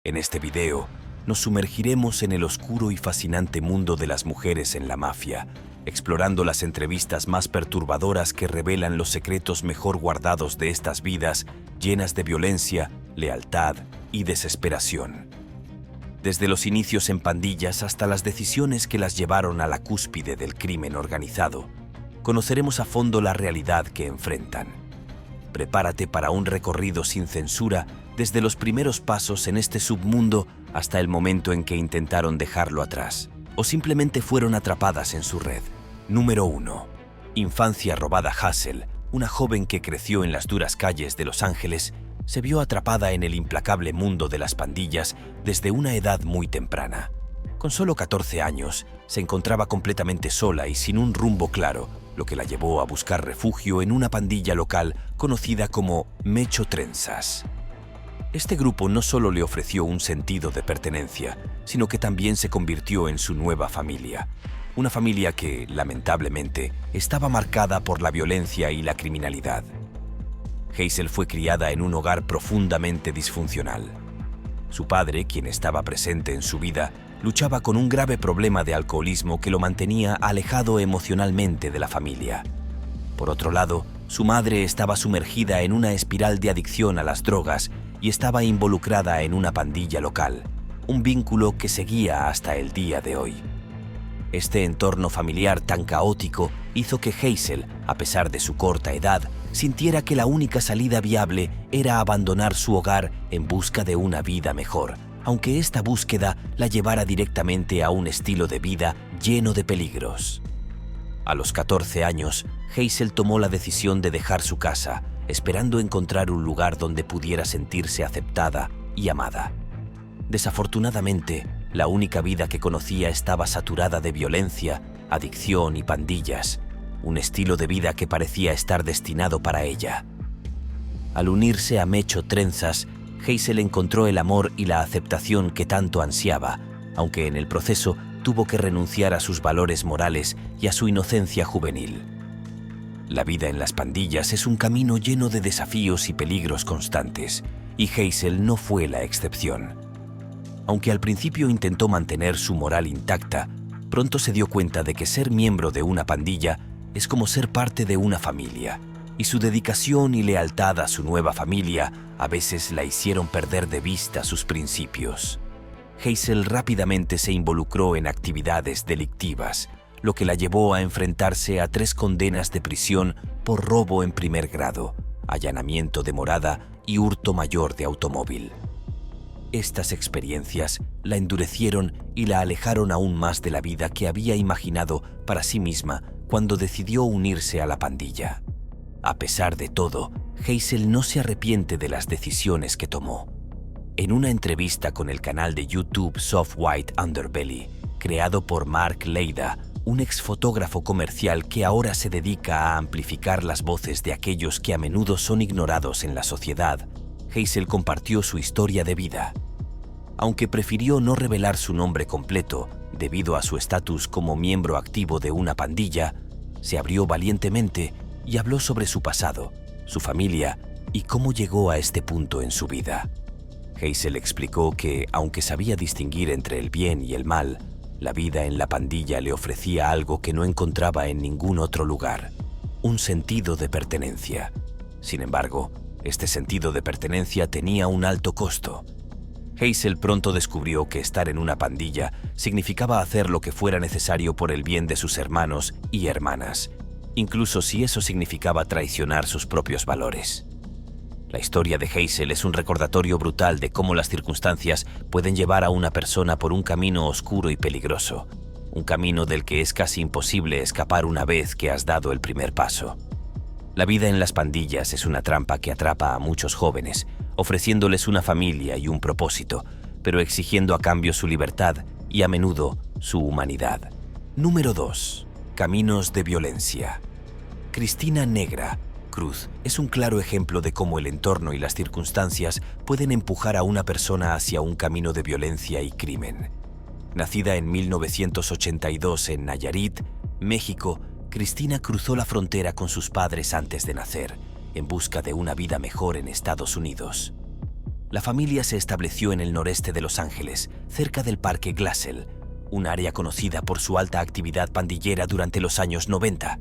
En este video, nos sumergiremos en el oscuro y fascinante mundo de las mujeres en la mafia, explorando las entrevistas más perturbadoras que revelan los secretos mejor guardados de estas vidas llenas de violencia, lealtad y desesperación. Desde los inicios en pandillas hasta las decisiones que las llevaron a la cúspide del crimen organizado, conoceremos a fondo la realidad que enfrentan. Prepárate para un recorrido sin censura desde los primeros pasos en este submundo hasta el momento en que intentaron dejarlo atrás o simplemente fueron atrapadas en su red. Número 1. Infancia robada. Hazel, una joven que creció en las duras calles de Los Ángeles, se vio atrapada en el implacable mundo de las pandillas desde una edad muy temprana. Con solo 14 años, se encontraba completamente sola y sin un rumbo claro, lo que la llevó a buscar refugio en una pandilla local conocida como Mecho Trenzas. Este grupo no solo le ofreció un sentido de pertenencia, sino que también se convirtió en su nueva familia. Una familia que, lamentablemente, estaba marcada por la violencia y la criminalidad. Hazel fue criada en un hogar profundamente disfuncional. Su padre, quien estaba presente en su vida, luchaba con un grave problema de alcoholismo que lo mantenía alejado emocionalmente de la familia. Por otro lado, su madre estaba sumergida en una espiral de adicción a las drogas y estaba involucrada en una pandilla local, un vínculo que seguía hasta el día de hoy. Este entorno familiar tan caótico hizo que Hazel, a pesar de su corta edad, sintiera que la única salida viable era abandonar su hogar en busca de una vida mejor, aunque esta búsqueda la llevara directamente a un estilo de vida lleno de peligros. A los 14 años, Hazel tomó la decisión de dejar su casa, esperando encontrar un lugar donde pudiera sentirse aceptada y amada. Desafortunadamente, la única vida que conocía estaba saturada de violencia, adicción y pandillas, un estilo de vida que parecía estar destinado para ella. Al unirse a Mecho Trenzas, Hazel encontró el amor y la aceptación que tanto ansiaba, aunque en el proceso tuvo que renunciar a sus valores morales y a su inocencia juvenil. La vida en las pandillas es un camino lleno de desafíos y peligros constantes, y Hazel no fue la excepción. Aunque al principio intentó mantener su moral intacta, pronto se dio cuenta de que ser miembro de una pandilla es como ser parte de una familia, y su dedicación y lealtad a su nueva familia a veces la hicieron perder de vista sus principios. Hazel rápidamente se involucró en actividades delictivas, lo que la llevó a enfrentarse a 3 condenas de prisión por robo en primer grado, allanamiento de morada y hurto mayor de automóvil. Estas experiencias la endurecieron y la alejaron aún más de la vida que había imaginado para sí misma cuando decidió unirse a la pandilla. A pesar de todo, Hazel no se arrepiente de las decisiones que tomó. En una entrevista con el canal de YouTube Soft White Underbelly, creado por Mark Leida, un exfotógrafo comercial que ahora se dedica a amplificar las voces de aquellos que a menudo son ignorados en la sociedad, Hazel compartió su historia de vida. Aunque prefirió no revelar su nombre completo debido a su estatus como miembro activo de una pandilla, se abrió valientemente y habló sobre su pasado, su familia y cómo llegó a este punto en su vida. Hazel explicó que, aunque sabía distinguir entre el bien y el mal, la vida en la pandilla le ofrecía algo que no encontraba en ningún otro lugar: un sentido de pertenencia. Sin embargo, este sentido de pertenencia tenía un alto costo. Hazel pronto descubrió que estar en una pandilla significaba hacer lo que fuera necesario por el bien de sus hermanos y hermanas, incluso si eso significaba traicionar sus propios valores. La historia de Hazel es un recordatorio brutal de cómo las circunstancias pueden llevar a una persona por un camino oscuro y peligroso, un camino del que es casi imposible escapar una vez que has dado el primer paso. La vida en las pandillas es una trampa que atrapa a muchos jóvenes, ofreciéndoles una familia y un propósito, pero exigiendo a cambio su libertad y a menudo su humanidad. Número 2. Caminos de violencia. Cristina Negra Cruz es un claro ejemplo de cómo el entorno y las circunstancias pueden empujar a una persona hacia un camino de violencia y crimen. Nacida en 1982 en Nayarit, México, Cristina cruzó la frontera con sus padres antes de nacer, en busca de una vida mejor en Estados Unidos. La familia se estableció en el noreste de Los Ángeles, cerca del Parque Glassell, un área conocida por su alta actividad pandillera durante los años 90.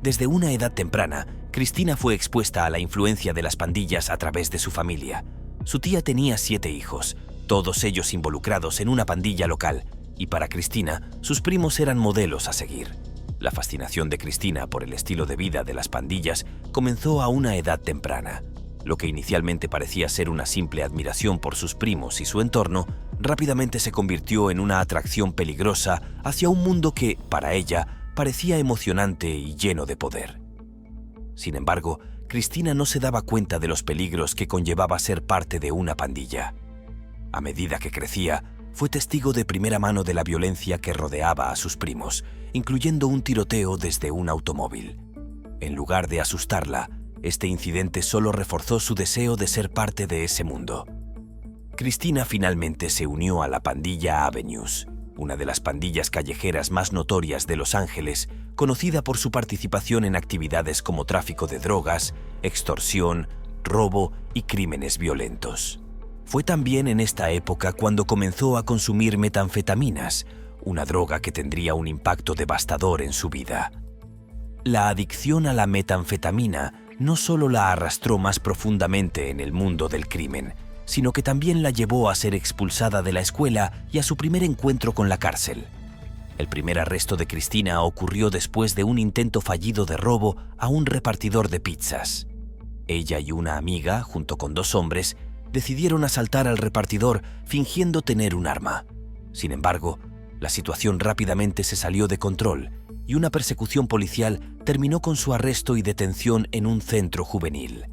Desde una edad temprana, Cristina fue expuesta a la influencia de las pandillas a través de su familia. Su tía tenía 7 hijos, todos ellos involucrados en una pandilla local, y para Cristina, sus primos eran modelos a seguir. La fascinación de Cristina por el estilo de vida de las pandillas comenzó a una edad temprana. Lo que inicialmente parecía ser una simple admiración por sus primos y su entorno, rápidamente se convirtió en una atracción peligrosa hacia un mundo que, para ella, parecía emocionante y lleno de poder. Sin embargo, Cristina no se daba cuenta de los peligros que conllevaba ser parte de una pandilla. A medida que crecía, fue testigo de primera mano de la violencia que rodeaba a sus primos, incluyendo un tiroteo desde un automóvil. En lugar de asustarla, este incidente solo reforzó su deseo de ser parte de ese mundo. Cristina finalmente se unió a la pandilla Avenues, una de las pandillas callejeras más notorias de Los Ángeles, conocida por su participación en actividades como tráfico de drogas, extorsión, robo y crímenes violentos. Fue también en esta época cuando comenzó a consumir metanfetaminas, una droga que tendría un impacto devastador en su vida. La adicción a la metanfetamina no solo la arrastró más profundamente en el mundo del crimen, sino que también la llevó a ser expulsada de la escuela y a su primer encuentro con la cárcel. El primer arresto de Cristina ocurrió después de un intento fallido de robo a un repartidor de pizzas. Ella y una amiga, junto con 2 hombres, decidieron asaltar al repartidor fingiendo tener un arma. Sin embargo, la situación rápidamente se salió de control y una persecución policial terminó con su arresto y detención en un centro juvenil.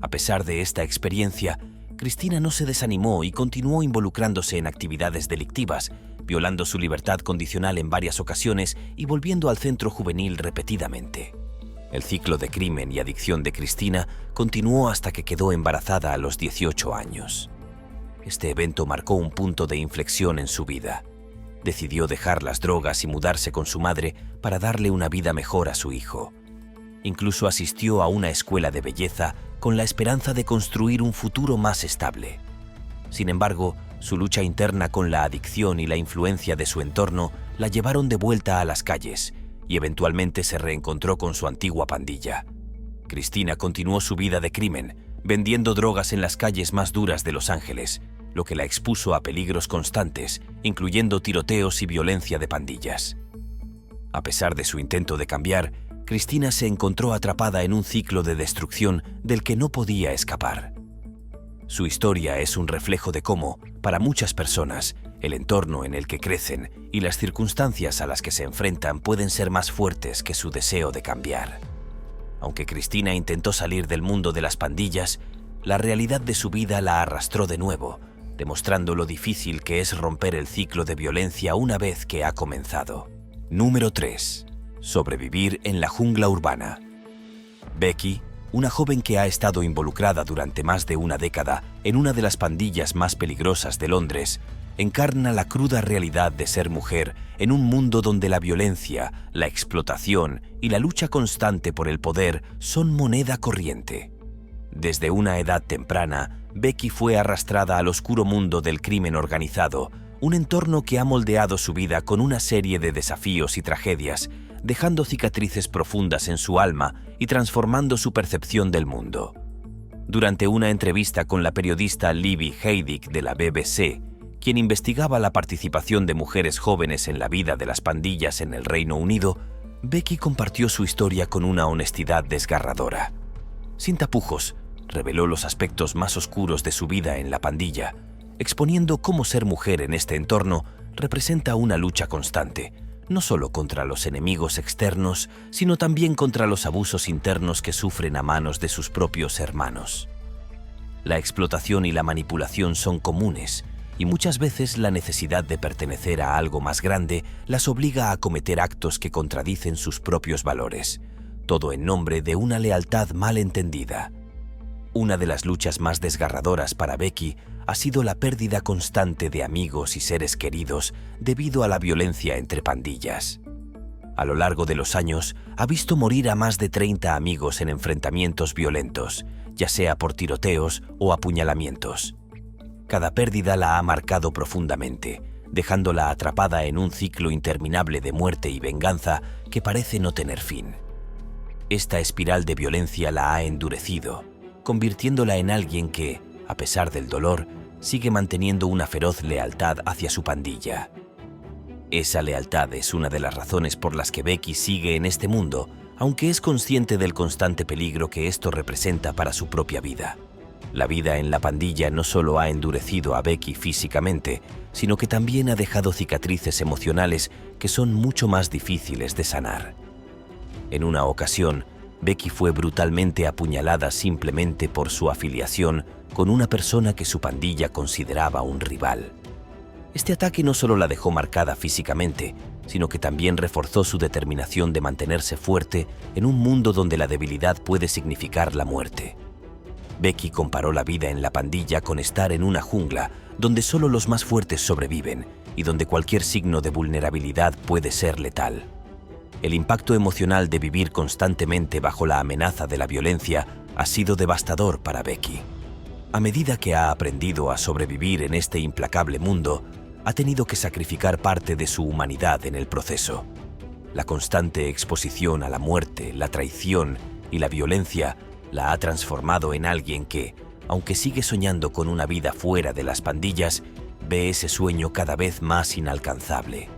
A pesar de esta experiencia, Cristina no se desanimó y continuó involucrándose en actividades delictivas, violando su libertad condicional en varias ocasiones y volviendo al centro juvenil repetidamente. El ciclo de crimen y adicción de Cristina continuó hasta que quedó embarazada a los 18 años. Este evento marcó un punto de inflexión en su vida. Decidió dejar las drogas y mudarse con su madre para darle una vida mejor a su hijo. Incluso asistió a una escuela de belleza con la esperanza de construir un futuro más estable. Sin embargo, su lucha interna con la adicción y la influencia de su entorno la llevaron de vuelta a las calles y eventualmente se reencontró con su antigua pandilla. Cristina continuó su vida de crimen, vendiendo drogas en las calles más duras de Los Ángeles, lo que la expuso a peligros constantes, incluyendo tiroteos y violencia de pandillas. A pesar de su intento de cambiar, Cristina se encontró atrapada en un ciclo de destrucción del que no podía escapar. Su historia es un reflejo de cómo, para muchas personas, el entorno en el que crecen y las circunstancias a las que se enfrentan pueden ser más fuertes que su deseo de cambiar. Aunque Cristina intentó salir del mundo de las pandillas, la realidad de su vida la arrastró de nuevo, demostrando lo difícil que es romper el ciclo de violencia una vez que ha comenzado. Número 3. Sobrevivir en la jungla urbana. Becky, una joven que ha estado involucrada durante más de una década en una de las pandillas más peligrosas de Londres, encarna la cruda realidad de ser mujer en un mundo donde la violencia, la explotación y la lucha constante por el poder son moneda corriente. Desde una edad temprana, Becky fue arrastrada al oscuro mundo del crimen organizado, un entorno que ha moldeado su vida con una serie de desafíos y tragedias, dejando cicatrices profundas en su alma y transformando su percepción del mundo. Durante una entrevista con la periodista Libby Heidig de la BBC, quien investigaba la participación de mujeres jóvenes en la vida de las pandillas en el Reino Unido, Becky compartió su historia con una honestidad desgarradora. Sin tapujos, reveló los aspectos más oscuros de su vida en la pandilla, exponiendo cómo ser mujer en este entorno representa una lucha constante, no solo contra los enemigos externos, sino también contra los abusos internos que sufren a manos de sus propios hermanos. La explotación y la manipulación son comunes, y muchas veces la necesidad de pertenecer a algo más grande las obliga a cometer actos que contradicen sus propios valores, todo en nombre de una lealtad mal entendida. Una de las luchas más desgarradoras para Becky ha sido la pérdida constante de amigos y seres queridos debido a la violencia entre pandillas. A lo largo de los años, ha visto morir a más de 30 amigos en enfrentamientos violentos, ya sea por tiroteos o apuñalamientos. Cada pérdida la ha marcado profundamente, dejándola atrapada en un ciclo interminable de muerte y venganza que parece no tener fin. Esta espiral de violencia la ha endurecido, convirtiéndola en alguien que, a pesar del dolor, sigue manteniendo una feroz lealtad hacia su pandilla. Esa lealtad es una de las razones por las que Becky sigue en este mundo, aunque es consciente del constante peligro que esto representa para su propia vida. La vida en la pandilla no solo ha endurecido a Becky físicamente, sino que también ha dejado cicatrices emocionales que son mucho más difíciles de sanar. En una ocasión, Becky fue brutalmente apuñalada simplemente por su afiliación con una persona que su pandilla consideraba un rival. Este ataque no solo la dejó marcada físicamente, sino que también reforzó su determinación de mantenerse fuerte en un mundo donde la debilidad puede significar la muerte. Becky comparó la vida en la pandilla con estar en una jungla donde solo los más fuertes sobreviven y donde cualquier signo de vulnerabilidad puede ser letal. El impacto emocional de vivir constantemente bajo la amenaza de la violencia ha sido devastador para Becky. A medida que ha aprendido a sobrevivir en este implacable mundo, ha tenido que sacrificar parte de su humanidad en el proceso. La constante exposición a la muerte, la traición y la violencia la ha transformado en alguien que, aunque sigue soñando con una vida fuera de las pandillas, ve ese sueño cada vez más inalcanzable.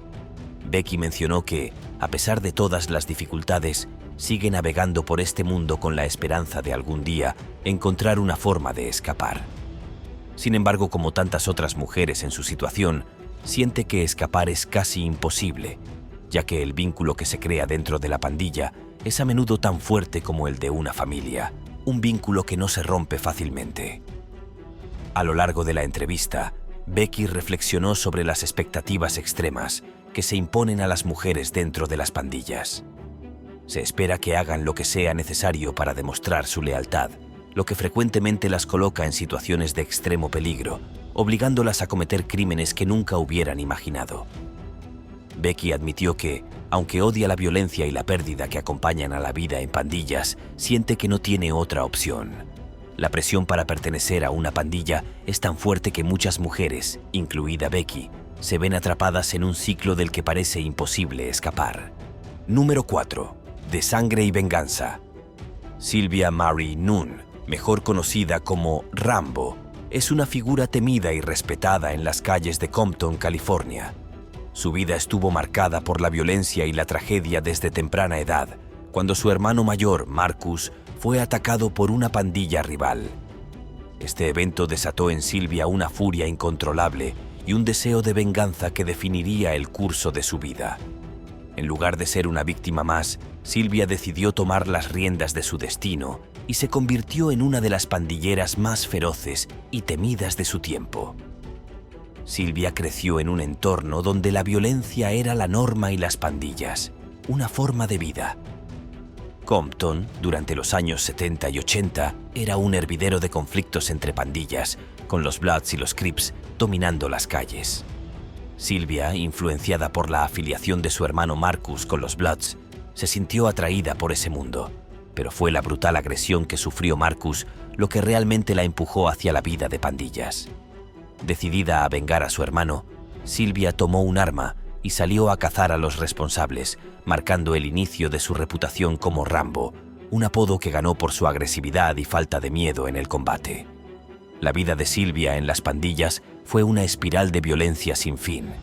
Becky mencionó que, a pesar de todas las dificultades, sigue navegando por este mundo con la esperanza de algún día encontrar una forma de escapar. Sin embargo, como tantas otras mujeres en su situación, siente que escapar es casi imposible, ya que el vínculo que se crea dentro de la pandilla es a menudo tan fuerte como el de una familia, un vínculo que no se rompe fácilmente. A lo largo de la entrevista, Becky reflexionó sobre las expectativas extremas que se imponen a las mujeres dentro de las pandillas. Se espera que hagan lo que sea necesario para demostrar su lealtad, lo que frecuentemente las coloca en situaciones de extremo peligro, obligándolas a cometer crímenes que nunca hubieran imaginado. Becky admitió que, aunque odia la violencia y la pérdida que acompañan a la vida en pandillas, siente que no tiene otra opción. La presión para pertenecer a una pandilla es tan fuerte que muchas mujeres, incluida Becky, se ven atrapadas en un ciclo del que parece imposible escapar. Número 4. De sangre y venganza. Sylvia Marie Nunn, mejor conocida como Rambo, es una figura temida y respetada en las calles de Compton, California. Su vida estuvo marcada por la violencia y la tragedia desde temprana edad, cuando su hermano mayor, Marcus, fue atacado por una pandilla rival. Este evento desató en Sylvia una furia incontrolable y un deseo de venganza que definiría el curso de su vida. En lugar de ser una víctima más, Sylvia decidió tomar las riendas de su destino y se convirtió en una de las pandilleras más feroces y temidas de su tiempo. Sylvia creció en un entorno donde la violencia era la norma y las pandillas, una forma de vida. Compton, durante los años 70 y 80, era un hervidero de conflictos entre pandillas, con los Bloods y los Crips dominando las calles. Sylvia, influenciada por la afiliación de su hermano Marcus con los Bloods, se sintió atraída por ese mundo, pero fue la brutal agresión que sufrió Marcus lo que realmente la empujó hacia la vida de pandillas. Decidida a vengar a su hermano, Sylvia tomó un arma y salió a cazar a los responsables, marcando el inicio de su reputación como Rambo, un apodo que ganó por su agresividad y falta de miedo en el combate. La vida de Sylvia en las pandillas fue una espiral de violencia sin fin.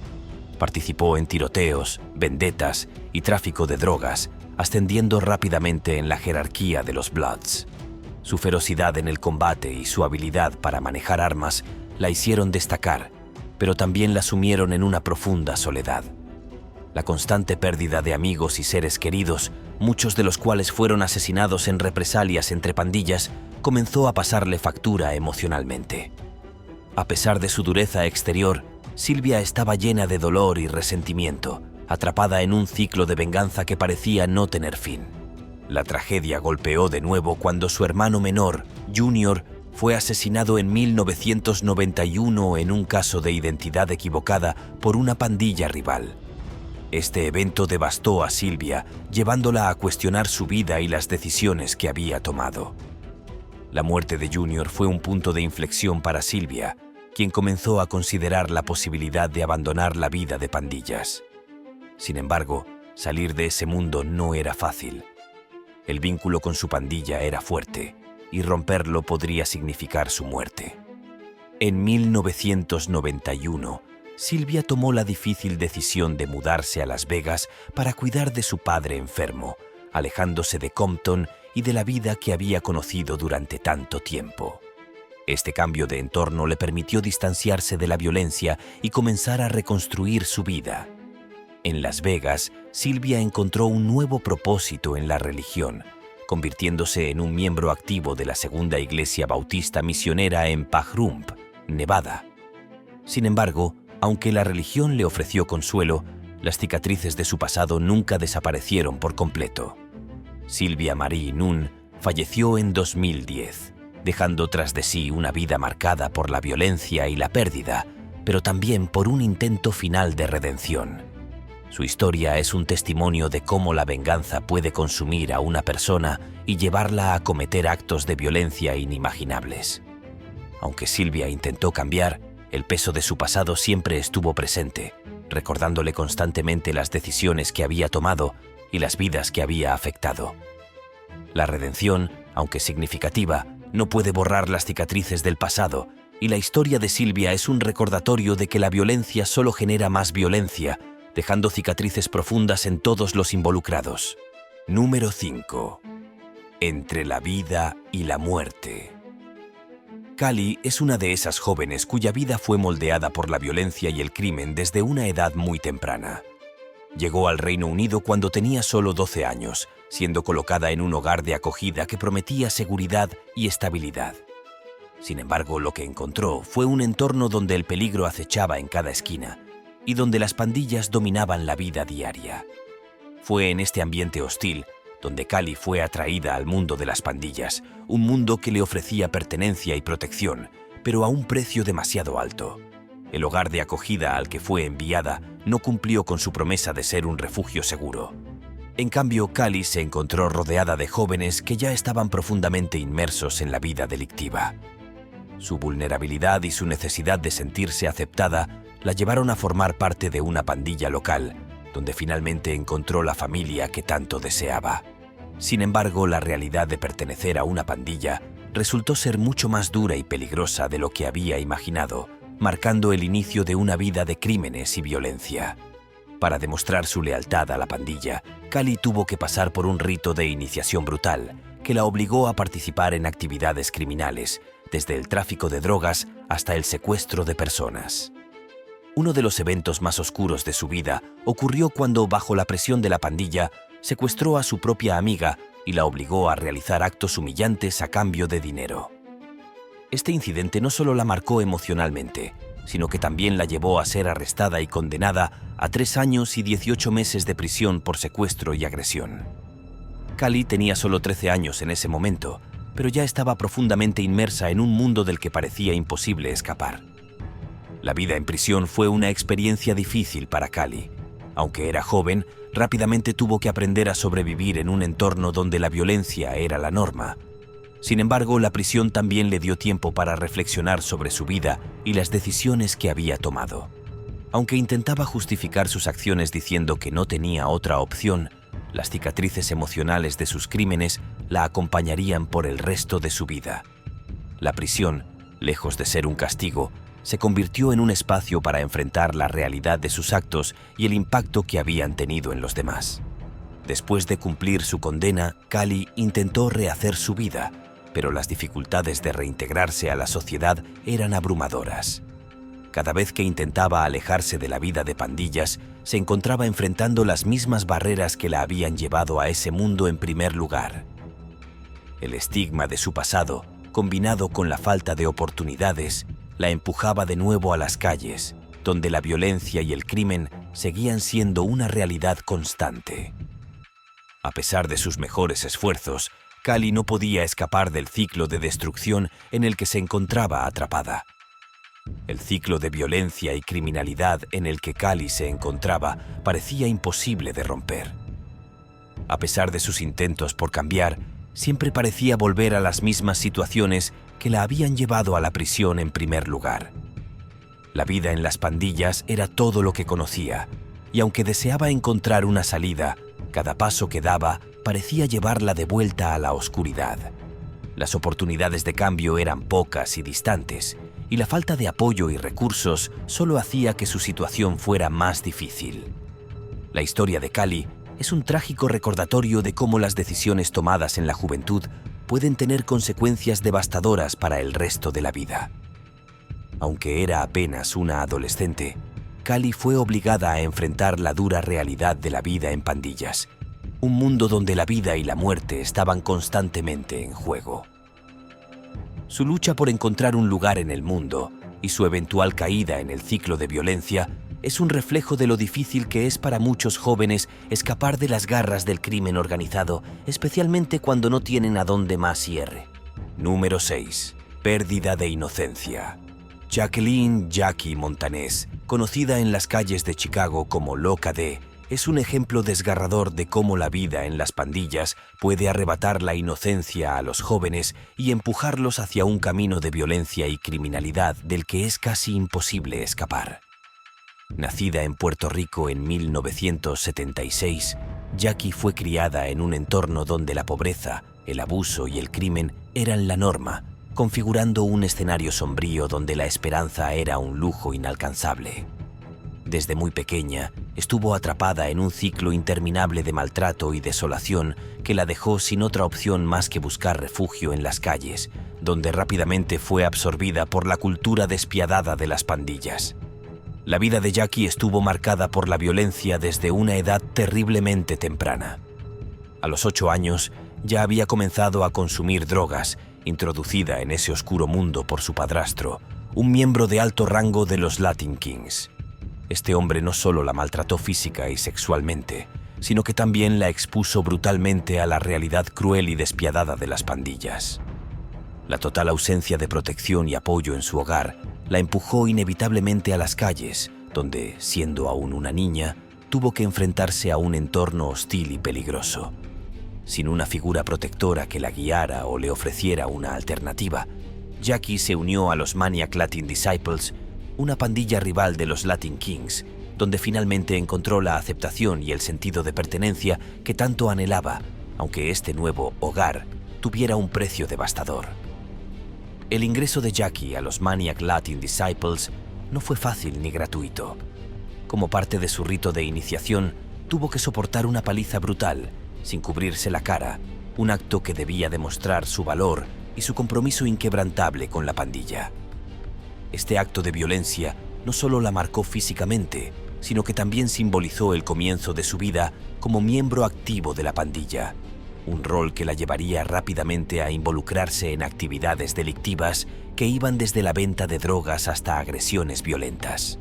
Participó en tiroteos, vendetas y tráfico de drogas, ascendiendo rápidamente en la jerarquía de los Bloods. Su ferocidad en el combate y su habilidad para manejar armas la hicieron destacar, pero también la sumieron en una profunda soledad. La constante pérdida de amigos y seres queridos, muchos de los cuales fueron asesinados en represalias entre pandillas, comenzó a pasarle factura emocionalmente. A pesar de su dureza exterior, Sylvia estaba llena de dolor y resentimiento, atrapada en un ciclo de venganza que parecía no tener fin. La tragedia golpeó de nuevo cuando su hermano menor, Junior, fue asesinado en 1991 en un caso de identidad equivocada por una pandilla rival. Este evento devastó a Sylvia, llevándola a cuestionar su vida y las decisiones que había tomado. La muerte de Junior fue un punto de inflexión para Silvia, quien comenzó a considerar la posibilidad de abandonar la vida de pandillas. Sin embargo, salir de ese mundo no era fácil. El vínculo con su pandilla era fuerte, y romperlo podría significar su muerte. En 1991, Silvia tomó la difícil decisión de mudarse a Las Vegas para cuidar de su padre enfermo, alejándose de Compton y de la vida que había conocido durante tanto tiempo. Este cambio de entorno le permitió distanciarse de la violencia y comenzar a reconstruir su vida. En Las Vegas, Silvia encontró un nuevo propósito en la religión, convirtiéndose en un miembro activo de la Segunda Iglesia Bautista Misionera en Pahrump, Nevada. Sin embargo, aunque la religión le ofreció consuelo, las cicatrices de su pasado nunca desaparecieron por completo. Sylvia Marie Nunn falleció en 2010, dejando tras de sí una vida marcada por la violencia y la pérdida, pero también por un intento final de redención. Su historia es un testimonio de cómo la venganza puede consumir a una persona y llevarla a cometer actos de violencia inimaginables. Aunque Silvia intentó cambiar, el peso de su pasado siempre estuvo presente, recordándole constantemente las decisiones que había tomado y las vidas que había afectado. La redención, aunque significativa, no puede borrar las cicatrices del pasado, y la historia de Silvia es un recordatorio de que la violencia solo genera más violencia, dejando cicatrices profundas en todos los involucrados. Número 5. Entre la vida y la muerte. Cali es una de esas jóvenes cuya vida fue moldeada por la violencia y el crimen desde una edad muy temprana. Llegó al Reino Unido cuando tenía solo 12 años, siendo colocada en un hogar de acogida que prometía seguridad y estabilidad. Sin embargo, lo que encontró fue un entorno donde el peligro acechaba en cada esquina y donde las pandillas dominaban la vida diaria. Fue en este ambiente hostil donde Cali fue atraída al mundo de las pandillas, un mundo que le ofrecía pertenencia y protección, pero a un precio demasiado alto. El hogar de acogida al que fue enviada no cumplió con su promesa de ser un refugio seguro. En cambio, Cali se encontró rodeada de jóvenes que ya estaban profundamente inmersos en la vida delictiva. Su vulnerabilidad y su necesidad de sentirse aceptada la llevaron a formar parte de una pandilla local, donde finalmente encontró la familia que tanto deseaba. Sin embargo, la realidad de pertenecer a una pandilla resultó ser mucho más dura y peligrosa de lo que había imaginado, marcando el inicio de una vida de crímenes y violencia. Para demostrar su lealtad a la pandilla, Cali tuvo que pasar por un rito de iniciación brutal que la obligó a participar en actividades criminales, desde el tráfico de drogas hasta el secuestro de personas. Uno de los eventos más oscuros de su vida ocurrió cuando, bajo la presión de la pandilla, secuestró a su propia amiga y la obligó a realizar actos humillantes a cambio de dinero. Este incidente no solo la marcó emocionalmente, sino que también la llevó a ser arrestada y condenada a 3 años y 18 meses de prisión por secuestro y agresión. Cali tenía solo 13 años en ese momento, pero ya estaba profundamente inmersa en un mundo del que parecía imposible escapar. La vida en prisión fue una experiencia difícil para Cali. Aunque era joven, rápidamente tuvo que aprender a sobrevivir en un entorno donde la violencia era la norma. Sin embargo, la prisión también le dio tiempo para reflexionar sobre su vida y las decisiones que había tomado. Aunque intentaba justificar sus acciones diciendo que no tenía otra opción, las cicatrices emocionales de sus crímenes la acompañarían por el resto de su vida. La prisión, lejos de ser un castigo, se convirtió en un espacio para enfrentar la realidad de sus actos y el impacto que habían tenido en los demás. Después de cumplir su condena, Cali intentó rehacer su vida, pero las dificultades de reintegrarse a la sociedad eran abrumadoras. Cada vez que intentaba alejarse de la vida de pandillas, se encontraba enfrentando las mismas barreras que la habían llevado a ese mundo en primer lugar. El estigma de su pasado, combinado con la falta de oportunidades, la empujaba de nuevo a las calles, donde la violencia y el crimen seguían siendo una realidad constante. A pesar de sus mejores esfuerzos, Cali no podía escapar del ciclo de destrucción en el que se encontraba atrapada. El ciclo de violencia y criminalidad en el que Cali se encontraba parecía imposible de romper. A pesar de sus intentos por cambiar, siempre parecía volver a las mismas situaciones que la habían llevado a la prisión en primer lugar. La vida en las pandillas era todo lo que conocía, y aunque deseaba encontrar una salida, cada paso que daba parecía llevarla de vuelta a la oscuridad. Las oportunidades de cambio eran pocas y distantes, y la falta de apoyo y recursos solo hacía que su situación fuera más difícil. La historia de Cali es un trágico recordatorio de cómo las decisiones tomadas en la juventud pueden tener consecuencias devastadoras para el resto de la vida. Aunque era apenas una adolescente, Cali fue obligada a enfrentar la dura realidad de la vida en pandillas, un mundo donde la vida y la muerte estaban constantemente en juego. Su lucha por encontrar un lugar en el mundo y su eventual caída en el ciclo de violencia es un reflejo de lo difícil que es para muchos jóvenes escapar de las garras del crimen organizado, especialmente cuando no tienen a dónde más ir. Número 6. Pérdida de inocencia. Jacqueline Jackie Montanez, conocida en las calles de Chicago como Loca D, es un ejemplo desgarrador de cómo la vida en las pandillas puede arrebatar la inocencia a los jóvenes y empujarlos hacia un camino de violencia y criminalidad del que es casi imposible escapar. Nacida en Puerto Rico en 1976, Jackie fue criada en un entorno donde la pobreza, el abuso y el crimen eran la norma, configurando un escenario sombrío donde la esperanza era un lujo inalcanzable. Desde muy pequeña, estuvo atrapada en un ciclo interminable de maltrato y desolación que la dejó sin otra opción más que buscar refugio en las calles, donde rápidamente fue absorbida por la cultura despiadada de las pandillas. La vida de Jackie estuvo marcada por la violencia desde una edad terriblemente temprana. A los 8 años, ya había comenzado a consumir drogas, introducida en ese oscuro mundo por su padrastro, un miembro de alto rango de los Latin Kings. Este hombre no solo la maltrató física y sexualmente, sino que también la expuso brutalmente a la realidad cruel y despiadada de las pandillas. La total ausencia de protección y apoyo en su hogar la empujó inevitablemente a las calles, donde, siendo aún una niña, tuvo que enfrentarse a un entorno hostil y peligroso. Sin una figura protectora que la guiara o le ofreciera una alternativa, Jackie se unió a los Maniac Latin Disciples, una pandilla rival de los Latin Kings, donde finalmente encontró la aceptación y el sentido de pertenencia que tanto anhelaba, aunque este nuevo hogar tuviera un precio devastador. El ingreso de Jackie a los Maniac Latin Disciples no fue fácil ni gratuito. Como parte de su rito de iniciación, tuvo que soportar una paliza brutal, sin cubrirse la cara, un acto que debía demostrar su valor y su compromiso inquebrantable con la pandilla. Este acto de violencia no solo la marcó físicamente, sino que también simbolizó el comienzo de su vida como miembro activo de la pandilla, un rol que la llevaría rápidamente a involucrarse en actividades delictivas que iban desde la venta de drogas hasta agresiones violentas.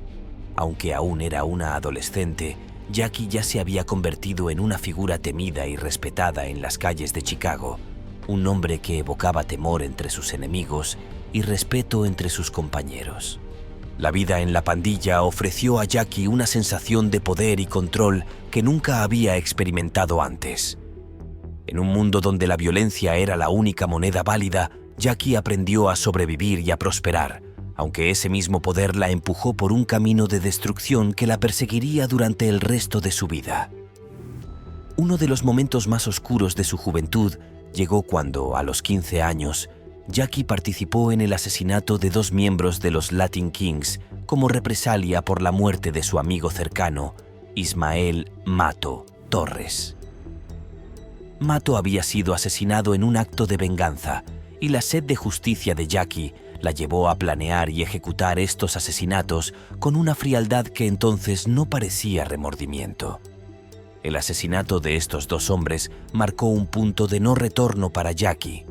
Aunque aún era una adolescente, Jackie ya se había convertido en una figura temida y respetada en las calles de Chicago, un nombre que evocaba temor entre sus enemigos y respeto entre sus compañeros. La vida en la pandilla ofreció a Jackie una sensación de poder y control que nunca había experimentado antes. En un mundo donde la violencia era la única moneda válida, Jackie aprendió a sobrevivir y a prosperar, aunque ese mismo poder la empujó por un camino de destrucción que la perseguiría durante el resto de su vida. Uno de los momentos más oscuros de su juventud llegó cuando, a los 15 años, Jackie participó en el asesinato de 2 miembros de los Latin Kings como represalia por la muerte de su amigo cercano, Ismael Mato Torres. Mato había sido asesinado en un acto de venganza, y la sed de justicia de Jackie la llevó a planear y ejecutar estos asesinatos con una frialdad que entonces no parecía remordimiento. El asesinato de estos 2 hombres marcó un punto de no retorno para Jackie.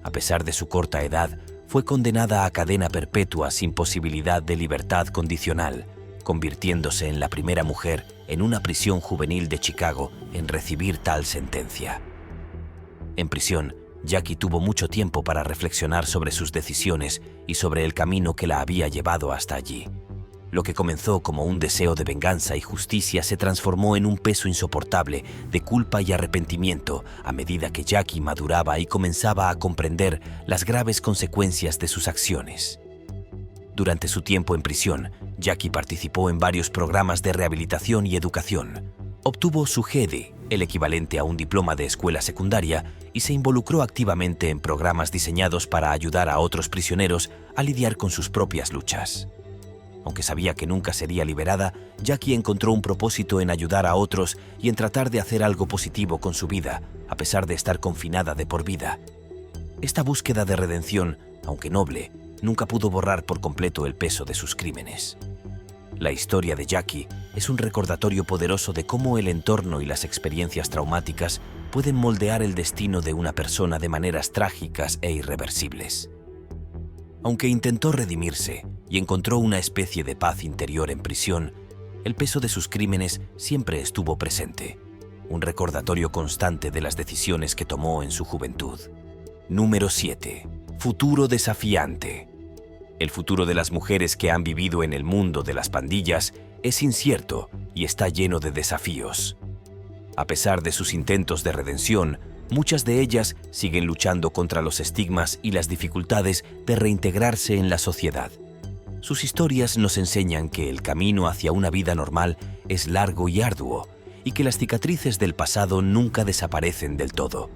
A pesar de su corta edad, fue condenada a cadena perpetua sin posibilidad de libertad condicional, convirtiéndose en la primera mujer en una prisión juvenil de Chicago en recibir tal sentencia. En prisión, Jackie tuvo mucho tiempo para reflexionar sobre sus decisiones y sobre el camino que la había llevado hasta allí. Lo que comenzó como un deseo de venganza y justicia se transformó en un peso insoportable de culpa y arrepentimiento a medida que Jackie maduraba y comenzaba a comprender las graves consecuencias de sus acciones. Durante su tiempo en prisión, Jackie participó en varios programas de rehabilitación y educación. Obtuvo su GED, el equivalente a un diploma de escuela secundaria, y se involucró activamente en programas diseñados para ayudar a otros prisioneros a lidiar con sus propias luchas. Aunque sabía que nunca sería liberada, Jackie encontró un propósito en ayudar a otros y en tratar de hacer algo positivo con su vida, a pesar de estar confinada de por vida. Esta búsqueda de redención, aunque noble, nunca pudo borrar por completo el peso de sus crímenes. La historia de Jackie es un recordatorio poderoso de cómo el entorno y las experiencias traumáticas pueden moldear el destino de una persona de maneras trágicas e irreversibles. Aunque intentó redimirse y encontró una especie de paz interior en prisión, el peso de sus crímenes siempre estuvo presente, un recordatorio constante de las decisiones que tomó en su juventud. Número 7. Futuro desafiante. El futuro de las mujeres que han vivido en el mundo de las pandillas es incierto y está lleno de desafíos. A pesar de sus intentos de redención, muchas de ellas siguen luchando contra los estigmas y las dificultades de reintegrarse en la sociedad. Sus historias nos enseñan que el camino hacia una vida normal es largo y arduo, y que las cicatrices del pasado nunca desaparecen del todo.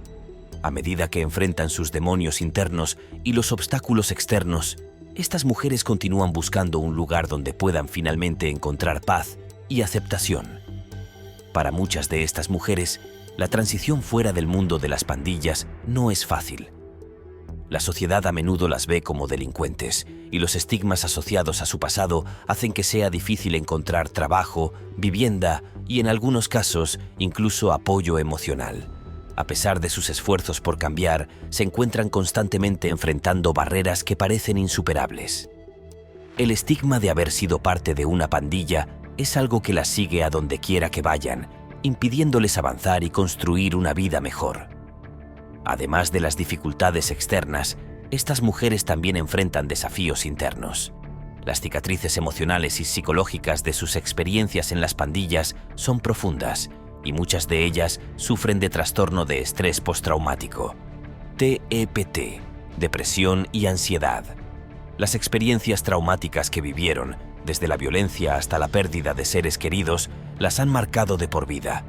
A medida que enfrentan sus demonios internos y los obstáculos externos, estas mujeres continúan buscando un lugar donde puedan finalmente encontrar paz y aceptación. Para muchas de estas mujeres, la transición fuera del mundo de las pandillas no es fácil. La sociedad a menudo las ve como delincuentes, y los estigmas asociados a su pasado hacen que sea difícil encontrar trabajo, vivienda y, en algunos casos, incluso apoyo emocional. A pesar de sus esfuerzos por cambiar, se encuentran constantemente enfrentando barreras que parecen insuperables. El estigma de haber sido parte de una pandilla es algo que las sigue a donde quiera que vayan, impidiéndoles avanzar y construir una vida mejor. Además de las dificultades externas, estas mujeres también enfrentan desafíos internos. Las cicatrices emocionales y psicológicas de sus experiencias en las pandillas son profundas, y muchas de ellas sufren de trastorno de estrés postraumático, TEPT, depresión y ansiedad. Las experiencias traumáticas que vivieron, desde la violencia hasta la pérdida de seres queridos, las han marcado de por vida.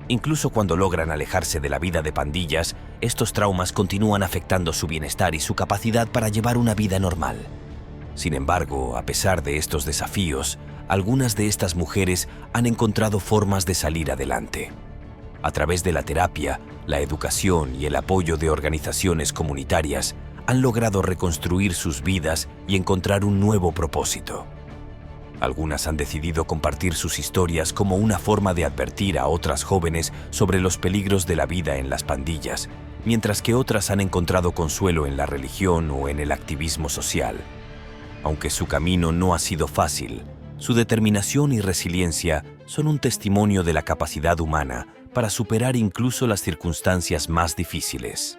Incluso cuando logran alejarse de la vida de pandillas, estos traumas continúan afectando su bienestar y su capacidad para llevar una vida normal. Sin embargo, a pesar de estos desafíos, algunas de estas mujeres han encontrado formas de salir adelante. A través de la terapia, la educación y el apoyo de organizaciones comunitarias, han logrado reconstruir sus vidas y encontrar un nuevo propósito. Algunas han decidido compartir sus historias como una forma de advertir a otras jóvenes sobre los peligros de la vida en las pandillas, mientras que otras han encontrado consuelo en la religión o en el activismo social. Aunque su camino no ha sido fácil, su determinación y resiliencia son un testimonio de la capacidad humana para superar incluso las circunstancias más difíciles.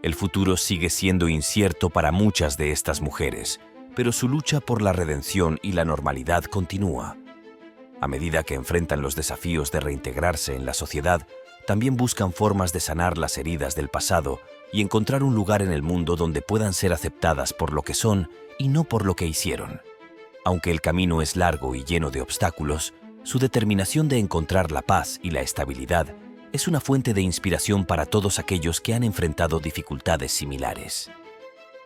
El futuro sigue siendo incierto para muchas de estas mujeres, pero su lucha por la redención y la normalidad continúa. A medida que enfrentan los desafíos de reintegrarse en la sociedad, también buscan formas de sanar las heridas del pasado y encontrar un lugar en el mundo donde puedan ser aceptadas por lo que son y no por lo que hicieron. Aunque el camino es largo y lleno de obstáculos, su determinación de encontrar la paz y la estabilidad es una fuente de inspiración para todos aquellos que han enfrentado dificultades similares.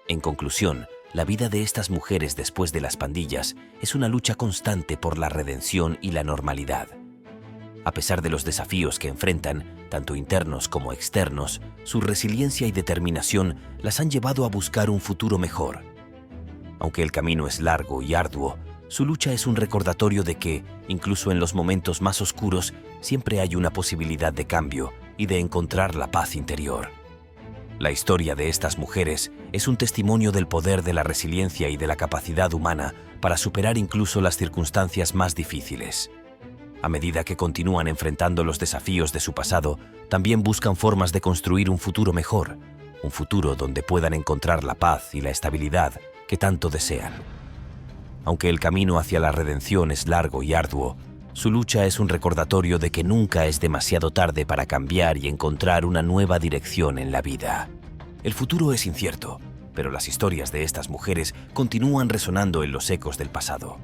En conclusión, la vida de estas mujeres después de las pandillas es una lucha constante por la redención y la normalidad. A pesar de los desafíos que enfrentan, tanto internos como externos, su resiliencia y determinación las han llevado a buscar un futuro mejor. Aunque el camino es largo y arduo, su lucha es un recordatorio de que, incluso en los momentos más oscuros, siempre hay una posibilidad de cambio y de encontrar la paz interior. La historia de estas mujeres es un testimonio del poder de la resiliencia y de la capacidad humana para superar incluso las circunstancias más difíciles. A medida que continúan enfrentando los desafíos de su pasado, también buscan formas de construir un futuro mejor, un futuro donde puedan encontrar la paz y la estabilidad que tanto desean. Aunque el camino hacia la redención es largo y arduo, su lucha es un recordatorio de que nunca es demasiado tarde para cambiar y encontrar una nueva dirección en la vida. El futuro es incierto, pero las historias de estas mujeres continúan resonando en los ecos del pasado.